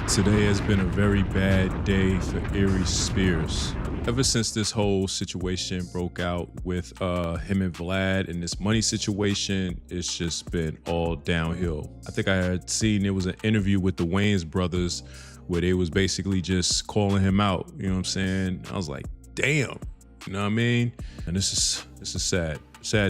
Today has been a very bad day for Aries Spears. Ever since this whole situation broke out with him and Vlad and this money situation, it's just been all downhill. I think I had seen there was an interview with the Wayans brothers where they was basically just calling him out. You know what I'm saying? I was like, damn, you know what I mean? And this is sad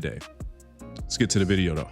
day. Let's get to the video though.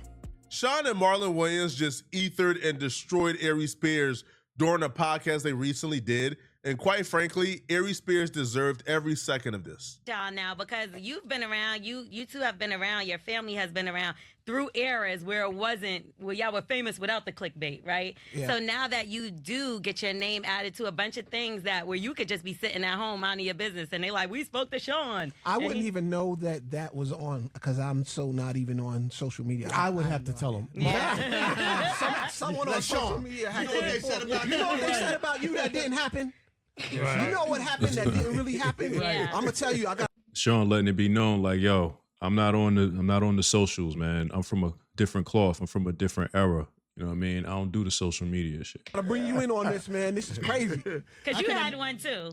Sean and Marlon Wayans just ethered and destroyed Aries Spears during a podcast they recently did. And quite frankly, Aries Spears deserved every second of this. Y'all now, because you've been around, you two have been around, your family has been around through eras where it wasn't, well, y'all were famous without the clickbait, right? Yeah. So now that you do get your name added to a bunch of things that where you could just be sitting at home minding your business and they like, we spoke to Sean. I wouldn't even know that was on because I'm so not even on social media. I would have to tell him. Yeah. Someone on social media. You know what they said about you? You know what they said about you that didn't happen? Right. You know what happened that didn't really happen? Right. I'm gonna tell you, I got Sean letting it be known like, yo, I'm not on the socials, man. I'm from a different cloth. I'm from a different era. You know what I mean? I don't do the social media shit. I bring you in on this, man. This is crazy. Because you had one too.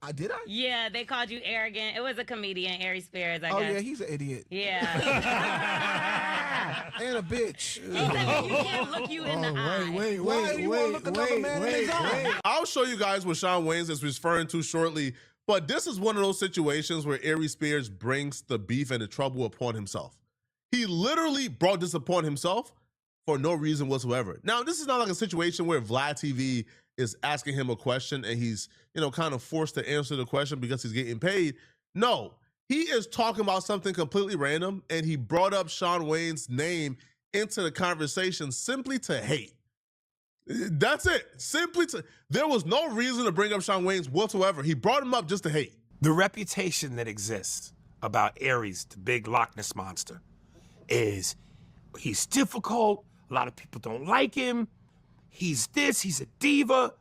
I did. Yeah, they called you arrogant. It was a comedian, Aries Spears, I guess. Oh yeah, he's an idiot. Yeah. And a bitch. He said you can't look you in the eye. Wait. I'll show you guys what Sean Wayans is referring to shortly, but this is one of those situations where Aries Spears brings the beef and the trouble upon himself. He literally brought this upon himself for no reason whatsoever. Now, this is not like a situation where Vlad TV is asking him a question and he's, kind of forced to answer the question because he's getting paid. No, he is talking about something completely random and he brought up Sean Wayans' name into the conversation simply to hate. That's it. There was no reason to bring up Sean Wayans whatsoever. He brought him up just to hate. The reputation that exists about Aries, the big Loch Ness monster, is he's difficult. A lot of people don't like him. He's this, he's a diva.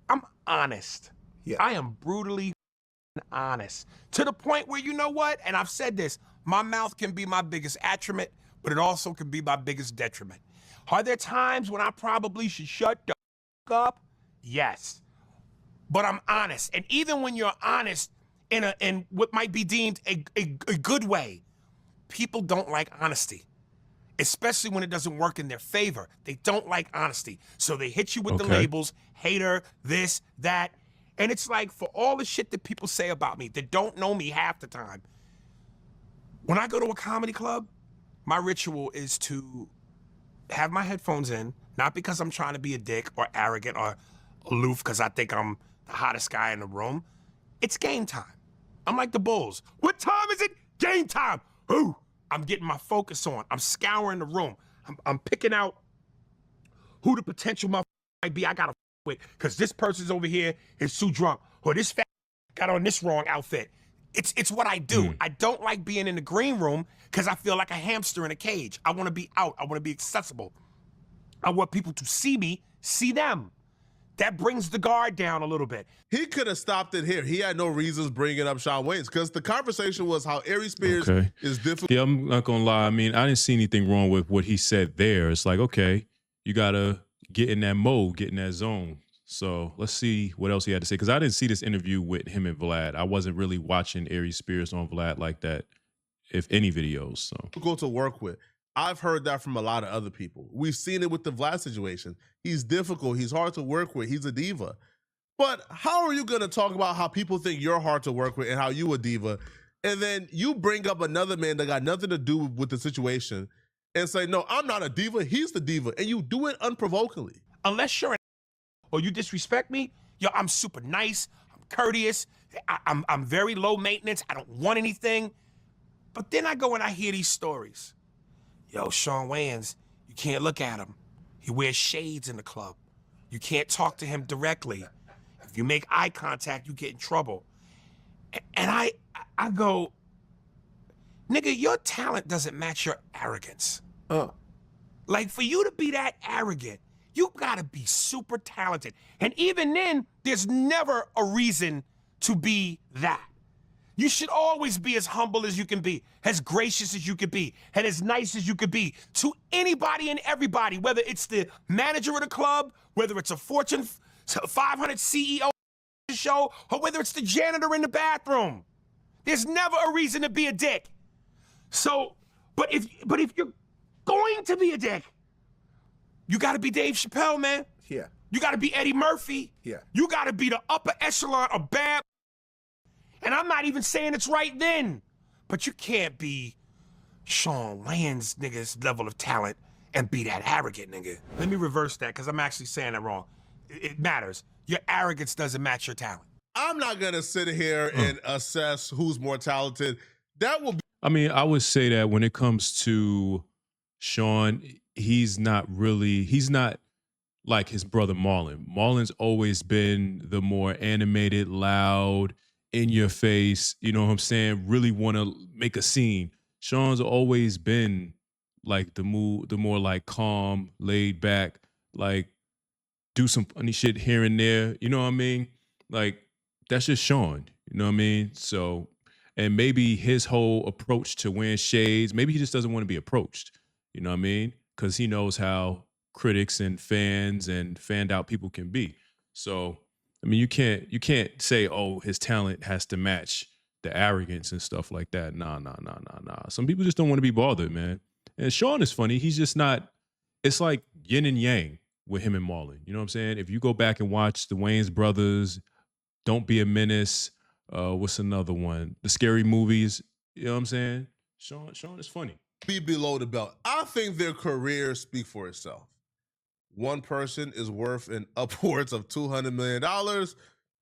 I'm honest. Yeah. I am brutally honest. To the point where, you know what? And I've said this, my mouth can be my biggest attribute, but it also can be my biggest detriment. Are there times when I probably should shut the up? Yes. But I'm honest. And even when you're honest in what might be deemed a good way, people don't like honesty. Especially when it doesn't work in their favor. They don't like honesty. So they hit you with the labels, hater, this, that. And it's like, for all the shit that people say about me that don't know me half the time, when I go to a comedy club, my ritual is to have my headphones in, not because I'm trying to be a dick or arrogant or aloof because I think I'm the hottest guy in the room. It's game time. I'm like the Bulls. What time is it? Game time. Ooh. I'm getting my focus on. I'm scouring the room. I'm picking out who the potential motherfucker might be I gotta with, because this person's over here is too drunk, or this fat got on this wrong outfit. It's what I do. I don't like being in the green room because I feel like a hamster in a cage. I want to be out. I want to be accessible. I want people to see me, see them. That brings the guard down a little bit. He could have stopped it here. He had no reasons bringing up Sean Wayans because the conversation was how Aries Spears is difficult. Yeah, I'm not gonna lie. I mean, I didn't see anything wrong with what he said there. It's like, okay, you gotta get in that mode, get in that zone. So let's see what else he had to say. Because I didn't see this interview with him and Vlad. I wasn't really watching Aries Spears on Vlad like that, if any videos. So difficult to work with. I've heard that from a lot of other people. We've seen it with the Vlad situation. He's difficult. He's hard to work with. He's a diva. But how are you going to talk about how people think you're hard to work with and how you a diva, and then you bring up another man that got nothing to do with the situation and say, no, I'm not a diva. He's the diva. And you do it unprovokingly. Unless you're an or you disrespect me, yo, I'm super nice. I'm courteous. I'm very low maintenance. I don't want anything. But then I go and I hear these stories. Yo, Sean Wayans, you can't look at him. He wears shades in the club. You can't talk to him directly. If you make eye contact, you get in trouble. And I go, nigga, your talent doesn't match your arrogance. Like, for you to be that arrogant, you gotta be super talented. And even then, there's never a reason to be that. You should always be as humble as you can be, as gracious as you can be, and as nice as you could be to anybody and everybody, whether it's the manager of the club, whether it's a Fortune 500 CEO show, or whether it's the janitor in the bathroom. There's never a reason to be a dick. So, but if you're going to be a dick, you got to be Dave Chappelle, man. Yeah. You got to be Eddie Murphy. Yeah. You got to be the upper echelon of bad. And I'm not even saying it's right then, but you can't be Sean Wayans, nigga's level of talent and be that arrogant, nigga. Let me reverse that, because I'm actually saying it wrong. It matters. Your arrogance doesn't match your talent. I'm not going to sit here and assess who's more talented. That will be. I mean, I would say that when it comes to Sean, he's not like his brother Marlon. Marlon's always been the more animated, loud, in your face, you know what I'm saying? Really want to make a scene. Sean's always been like the more like calm, laid back, like do some funny shit here and there. You know what I mean? Like that's just Sean. You know what I mean? So, and maybe his whole approach to wearing shades, maybe he just doesn't want to be approached. You know what I mean? Because he knows how critics and fans and fanned out people can be. So, I mean, you can't say, oh, his talent has to match the arrogance and stuff like that. Nah. Some people just don't want to be bothered, man. And Sean is funny. He's just not. It's like yin and yang with him and Marlon. You know what I'm saying? If you go back and watch the Wayans brothers, Don't Be a Menace. What's another one? The Scary Movies. You know what I'm saying? Sean is funny. Be below the belt. I think their careers speak for itself. One person is worth an upwards of $200 million.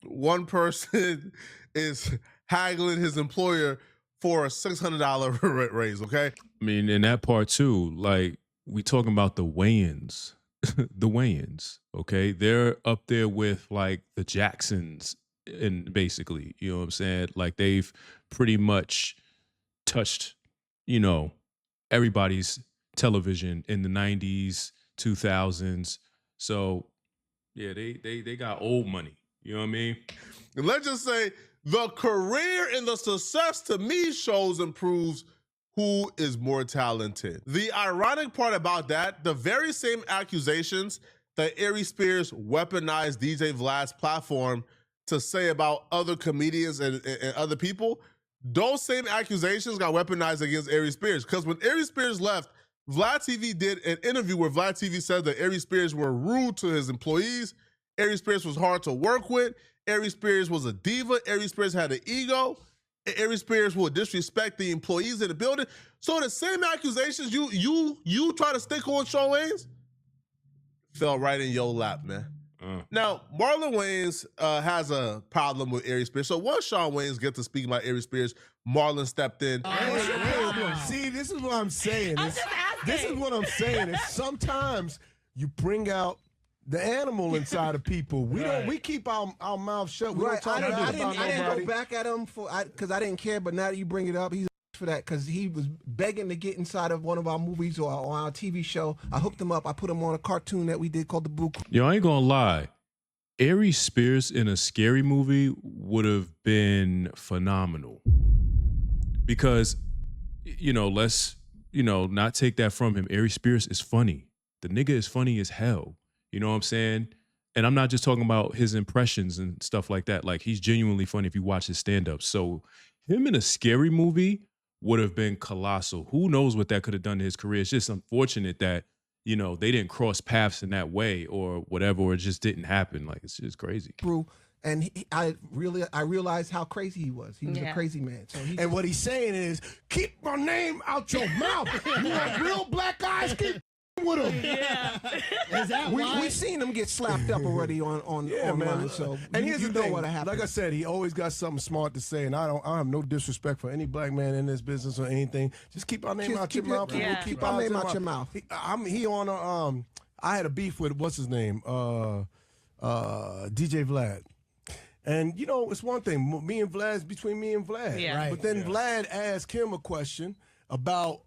One person is haggling his employer for a $600 raise, okay? I mean, in that part too, like we talking about the Wayans, the Wayans, okay? They're up there with like the Jacksons and basically, you know what I'm saying? Like they've pretty much touched, you know, everybody's television in the 90s, 2000s. So yeah, they got old money. You know what I mean? And let's just say the career and the success to me shows and proves who is more talented. The ironic part about that, the very same accusations that Aries Spears weaponized DJ Vlad's platform to say about other comedians and other people, those same accusations got weaponized against Aries Spears. Because when Aries Spears left, Vlad TV did an interview where Vlad TV said that Aries Spears were rude to his employees. Aries Spears was hard to work with. Aries Spears was a diva. Aries Spears had an ego. Aries Spears would disrespect the employees in the building. So the same accusations you try to stick on Sean Wayans fell right in your lap, man. Now, Marlon Wayans has a problem with Aries Spears. So once Sean Wayans gets to speak about Aries Spears, Marlon stepped in. See, this is what I'm saying. This is what I'm saying. Is sometimes you bring out the animal inside of people. We keep our mouth shut. We don't talk about nobody. I didn't go back at him because I didn't care. But now that you bring it up, he's for that because he was begging to get inside of one of our movies or our TV show. I hooked him up. I put him on a cartoon that we did called The Boo. Yo, I ain't gonna lie. Aries Spears in a scary movie would have been phenomenal. Because, you know, let's, you know, not take that from him. Aries Spears is funny. The nigga is funny as hell. You know what I'm saying? And I'm not just talking about his impressions and stuff like that. Like, he's genuinely funny if you watch his stand-up. So him in a scary movie would have been colossal. Who knows what that could have done to his career? It's just unfortunate that, you know, they didn't cross paths in that way or whatever, or it just didn't happen. Like, it's just crazy. And I realized how crazy he was. He was a crazy man. So and what he's saying is, keep my name out your mouth. You want real black guys? Keep with him. Yeah. Is that we seen him get slapped up already on online. So and here's the thing, what happened. Like I said, he always got something smart to say, and I have no disrespect for any black man in this business or anything. Just keep our name out your mouth. Keep our name out your mouth. He on I had a beef with what's his name, DJ Vlad. And, you know, it's one thing, between me and Vlad. Yeah. Right. But then Vlad asked him a question about,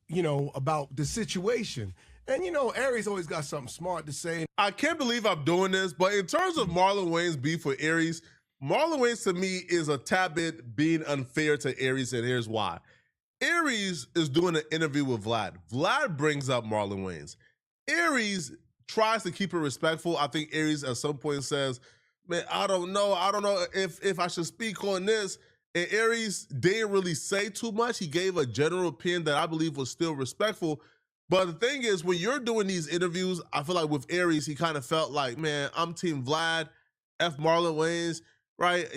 you know, about the situation. And, you know, Aries always got something smart to say. I can't believe I'm doing this, but in terms of Marlon Wayans' beef with Aries, Marlon Wayans to me is a tad bit being unfair to Aries, and here's why. Aries is doing an interview with Vlad. Vlad brings up Marlon Wayans. Aries tries to keep it respectful. I think Aries at some point says, man, I don't know if I should speak on this. And Aries didn't really say too much. He gave a general opinion that I believe was still respectful. But the thing is, when you're doing these interviews, I feel like with Aries, he kind of felt like, man, I'm Team Vlad, F Marlon Wayans, right?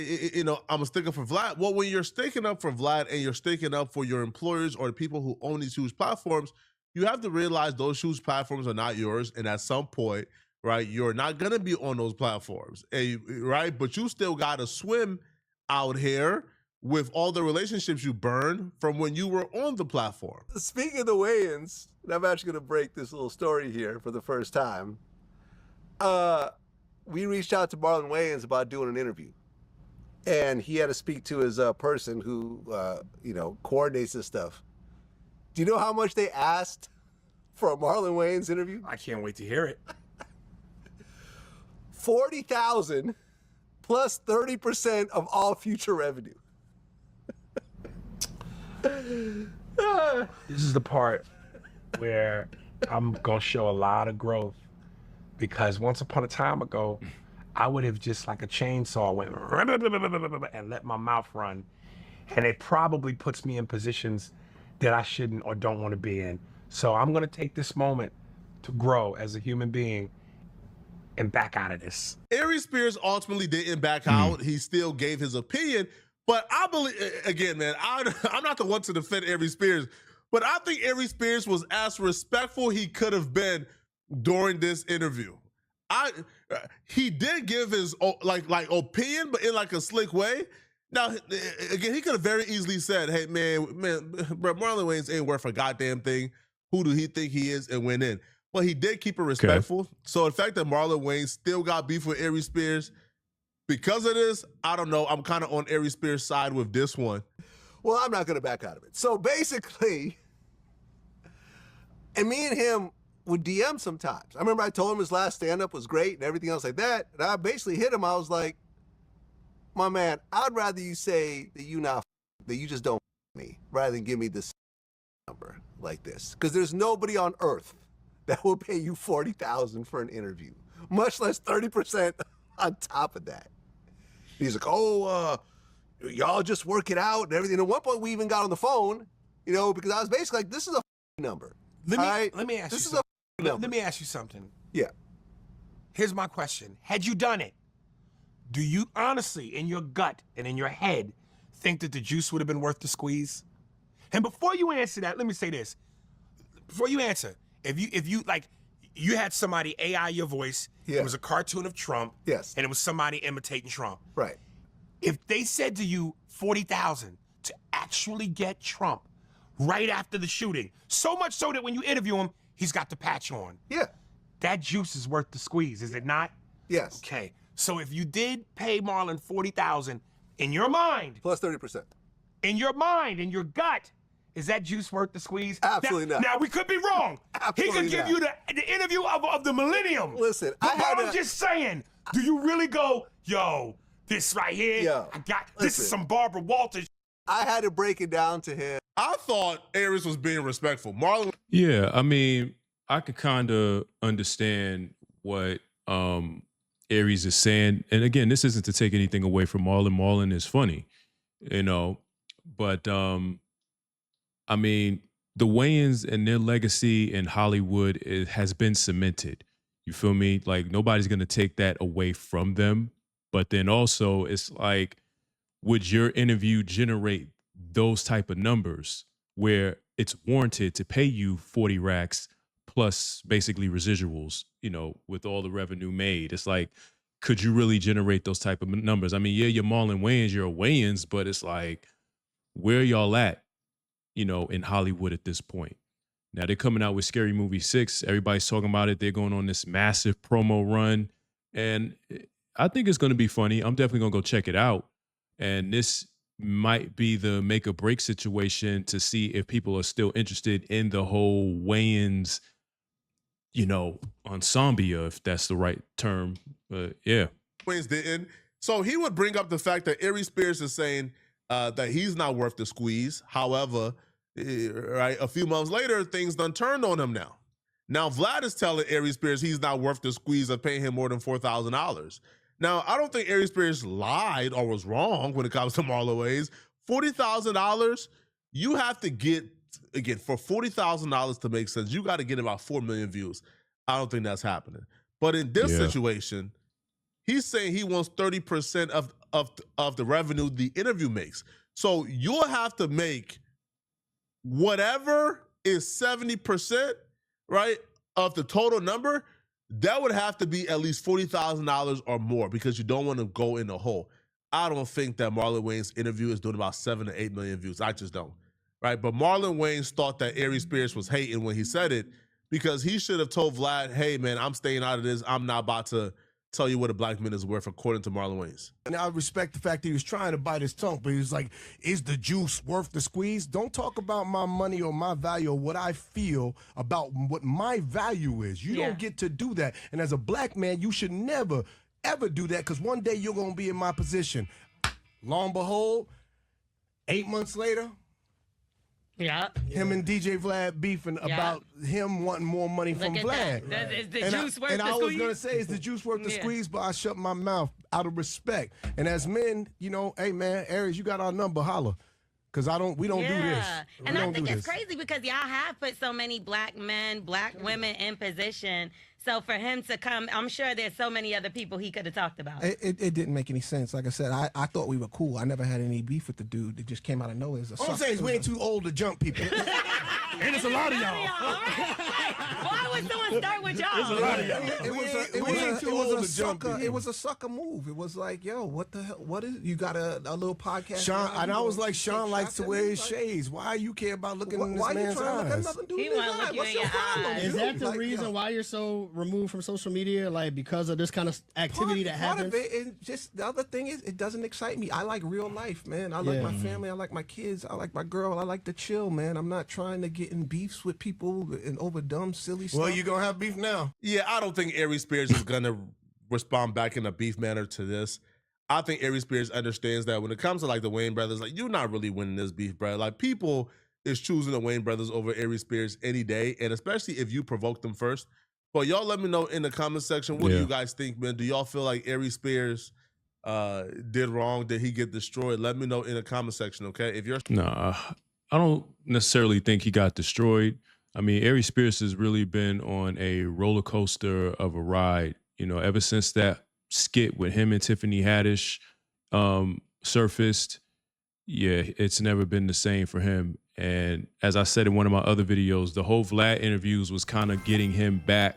I'm a sticker for Vlad. Well, when you're sticking up for Vlad and you're sticking up for your employers or the people who own these huge platforms, you have to realize those huge platforms are not yours. And at some point, right, you're not going to be on those platforms, right? But you still got to swim out here with all the relationships you burned from when you were on the platform. Speaking of the Wayans, and I'm actually going to break this little story here for the first time. We reached out to Marlon Wayans about doing an interview. And he had to speak to his person who, coordinates this stuff. Do you know how much they asked for a Marlon Wayans interview? I can't wait to hear it. $40,000 plus 30% of all future revenue. This is the part where I'm gonna show a lot of growth, because once upon a time ago, I would have just like a chainsaw went and let my mouth run, and it probably puts me in positions that I shouldn't or don't want to be in. So I'm gonna take this moment to grow as a human being and back out of this. Aries Spears ultimately didn't back out. He still gave his opinion. But I believe, again, man, I'm not the one to defend Aries Spears, but I think Aries Spears was as respectful he could have been during this interview. He did give his like opinion, but in like a slick way. Now, again, he could have very easily said, "Hey, man, bro, Marlon Wayans ain't worth a goddamn thing. Who do he think he is?" and went in. But he did keep it respectful. Okay. So the fact that Marlon Wayans still got beef with Aries Spears, because of this, I don't know. I'm kind of on Aries Spears' side with this one. Well, I'm not going to back out of it. So basically, and me and him would DM sometimes. I remember I told him his last stand-up was great and everything else like that. And I basically hit him. I was like, my man, I'd rather you say that that you just don't me, rather than give me this number like this. Because there's nobody on earth that will pay you $40,000 for an interview, much less 30% on top of that. He's like, y'all just work it out and everything. At one point, we even got on the phone, because I was basically like, this is a number. Let me ask you something. Yeah. Here's my question. Had you done it, do you honestly, in your gut and in your head, think that the juice would have been worth the squeeze? And before you answer that, let me say this. Before you answer, if you had somebody AI your voice, it was a cartoon of Trump, yes, and it was somebody imitating Trump. Right. If they said to you $40,000 to actually get Trump right after the shooting, so much so that when you interview him, he's got the patch on. Yeah. That juice is worth the squeeze, is it not? Yes. Okay. So if you did pay Marlon $40,000 in your mind, plus 30%, in your mind, in your gut, is that juice worth the squeeze? Absolutely not. Now, we could be wrong. Absolutely he could give you the interview of the millennium. Listen, I'm just saying, do you really go, yo, this right here, this is some Barbara Walters. I had to break it down to him. I thought Aries was being respectful. Marlon. Yeah, I mean, I could kind of understand what Aries is saying. And again, this isn't to take anything away from Marlon. Marlon is funny, but I mean, the Wayans and their legacy in Hollywood has been cemented. You feel me? Like, nobody's going to take that away from them. But then also, it's like, would your interview generate those type of numbers where it's warranted to pay you 40 racks plus basically residuals, with all the revenue made? It's like, could you really generate those type of numbers? I mean, yeah, you're Marlon Wayans, you're a Wayans, but it's like, where y'all at? In Hollywood at this point. Now they're coming out with Scary Movie 6. Everybody's talking about it. They're going on this massive promo run. And I think it's going to be funny. I'm definitely going to go check it out. And this might be the make or break situation to see if people are still interested in the whole Wayans, ensemble, if that's the right term. But yeah. Wayans didn't. So he would bring up the fact that Aries Spears is saying that he's not worth the squeeze. However, right, a few months later, things done turned on him now. Now, Vlad is telling Aries Spears he's not worth the squeeze of paying him more than $4,000. Now, I don't think Aries Spears lied or was wrong when it comes to Marlon Wayans. $40,000, you have to get, again, for $40,000 to make sense, you got to get about 4 million views. I don't think that's happening. But in this situation, he's saying he wants 30% of the revenue the interview makes. So you'll have to make whatever is 70%, right, of the total number. That would have to be at least $40,000 or more because you don't want to go in the hole. I don't think that Marlon Wayans' interview is doing about 7 to 8 million views. I just don't, right? But Marlon Wayans thought that Aries Spears was hating when he said it because he should have told Vlad, hey, man, I'm staying out of this. I'm not about to tell you what a black man is worth, according to Marlon Wayans. And I respect the fact that he was trying to bite his tongue, but he was like, is the juice worth the squeeze? Don't talk about my money or my value or what I feel about what my value is. You don't get to do that. And as a black man, you should never, ever do that because one day you're going to be in my position. Lo and behold, 8 months later, him and DJ Vlad beefing about him wanting more money from Vlad. Is the juice worth the squeeze? And I was going to say, is the juice worth the squeeze? But I shut my mouth out of respect. And as men, you know, hey, man, Aries, you got our number, holla. Because we don't do this. And I think it's crazy because y'all have put so many black men, black women in position. So for him to come, I'm sure there's so many other people he could have talked about. It didn't make any sense. Like I said, I thought we were cool. I never had any beef with the dude. It just came out of nowhere. All I'm saying is we ain't too old to jump people. And it's a lot of y'all. Why would someone start with y'all? It's a lot of y'all. It was a sucker move. It was like, yo, what the hell? What is it? You got a little podcast? Sean, and I was like, Sean likes to wear his shades. Why you care about looking in this man's eyes? He want to look you in your eyes. Is that the reason why you're so removed from social media, like because of this kind of activity that happens? Part of it, and just the other thing is, it doesn't excite me. I like real life, man. I like my family. I like my kids. I like my girl. I like to chill, man. I'm not trying to get in beefs with people and over dumb, silly stuff. Well, you gonna have beef now? Yeah, I don't think Aries Spears is gonna respond back in a beef manner to this. I think Aries Spears understands that when it comes to like the Wayans brothers, like you're not really winning this beef, bro. Like people is choosing the Wayans brothers over Aries Spears any day, and especially if you provoke them first. But y'all let me know in the comment section, what do you guys think, man? Do y'all feel like Aries Spears did wrong? Did he get destroyed? Let me know in the comment section, okay? If you're Nah, I don't necessarily think he got destroyed. I mean, Aries Spears has really been on a roller coaster of a ride, you know, ever since that skit with him and Tiffany Haddish surfaced. Yeah, it's never been the same for him. And as I said in one of my other videos, the whole Vlad interviews was kind of getting him back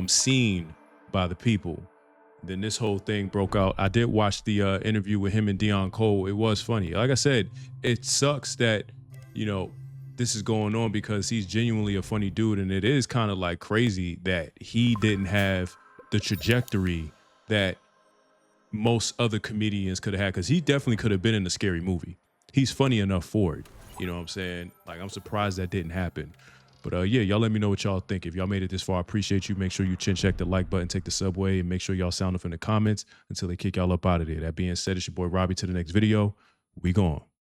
seen by the people. Then this whole thing broke out. I did watch the interview with him and Deion Cole. It was funny. Like I said, it sucks that, you know, this is going on because he's genuinely a funny dude. And it is kind of like crazy that he didn't have the trajectory that most other comedians could have had, because he definitely could have been in a Scary Movie. He's funny enough for it. You know what I'm saying? Like, I'm surprised that didn't happen. But yeah, y'all let me know what y'all think. If y'all made it this far, I appreciate you. Make sure you check the like button, take the subway, and make sure y'all sound off in the comments until they kick y'all up out of there. That being said, it's your boy Robbie. To the next video, we gone.